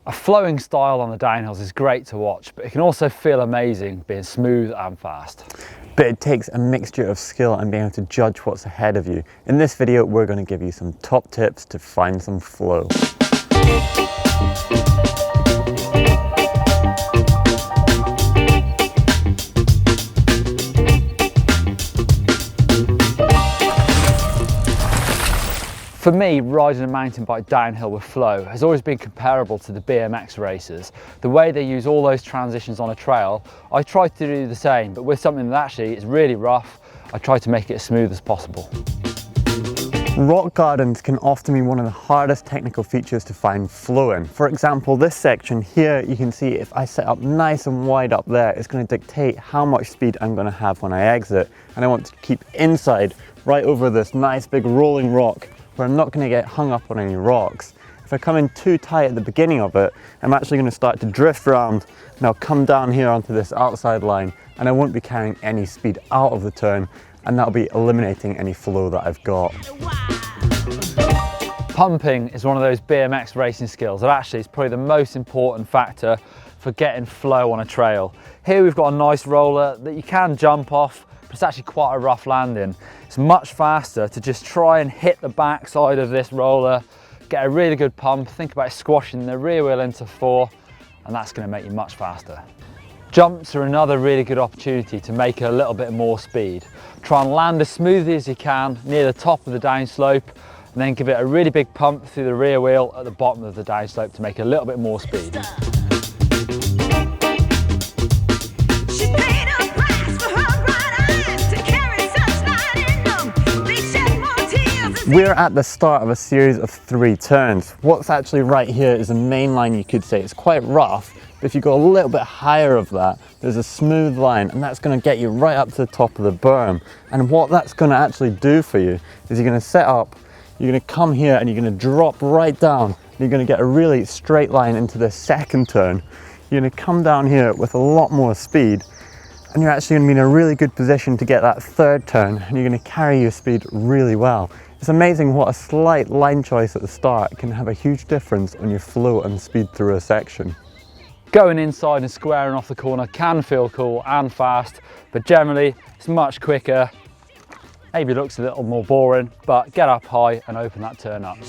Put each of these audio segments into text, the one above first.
A flowing style on the downhills is great to watch, but it can also feel amazing being smooth and fast. But it takes a mixture of skill and being able to judge what's ahead of you. In this video, we're going to give you some top tips to find some flow. For me, riding a mountain bike downhill with flow has always been comparable to the BMX racers. The way they use all those transitions on a trail, I try to do the same, but with something that actually is really rough, I try to make it as smooth as possible. Rock gardens can often be one of the hardest technical features to find flow in. For example, this section here, you can see if I set up nice and wide up there, it's going to dictate how much speed I'm going to have when I exit. And I want to keep inside, right over this nice big rolling rock, where I'm not going to get hung up on any rocks. If I come in too tight at the beginning of it, I'm actually going to start to drift around and I'll come down here onto this outside line and I won't be carrying any speed out of the turn, and that'll be eliminating any flow that I've got. Pumping is one of those BMX racing skills that actually is probably the most important factor for getting flow on a trail. Here we've got a nice roller that you can jump off, but it's actually quite a rough landing. It's much faster to just try and hit the back side of this roller, get a really good pump, think about squashing the rear wheel into 4, and that's going to make you much faster. Jumps are another really good opportunity to make a little bit more speed. Try and land as smoothly as you can near the top of the downslope, and then give it a really big pump through the rear wheel at the bottom of the downslope to make a little bit more speed. We're at the start of a series of 3 turns. What's actually right here is a main line, you could say. It's quite rough, but if you go a little bit higher of that, there's a smooth line, and that's going to get you right up to the top of the berm. And what that's going to actually do for you is you're going to set up, you're going to come here and you're going to drop right down. And you're going to get a really straight line into the second turn. You're going to come down here with a lot more speed, and you're actually going to be in a really good position to get that third turn, and you're going to carry your speed really well. It's amazing what a slight line choice at the start can have a huge difference on your flow and speed through a section. Going inside and squaring off the corner can feel cool and fast, but generally it's much quicker. Maybe looks a little more boring, but get up high and open that turn up.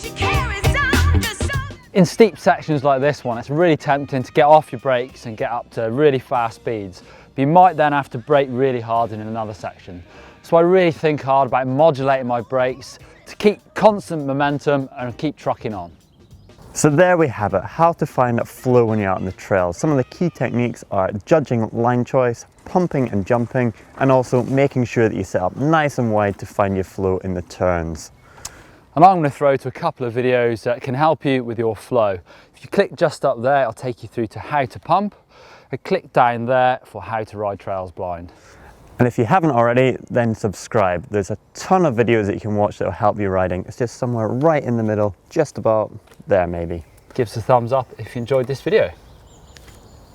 In steep sections like this one, it's really tempting to get off your brakes and get up to really fast speeds, but you might then have to brake really hard in another section. So I really think hard about modulating my brakes to keep constant momentum and keep trucking on. So there we have it, how to find that flow when you're out on the trail. Some of the key techniques are judging line choice, pumping and jumping, and also making sure that you set up nice and wide to find your flow in the turns. And I'm going to throw to a couple of videos that can help you with your flow. If you click just up there, I'll take you through to how to pump, and click down there for how to ride trails blind. And if you haven't already, then subscribe. There's a ton of videos that you can watch that will help you riding. It's just somewhere right in the middle, just about there maybe. Give us a thumbs up if you enjoyed this video.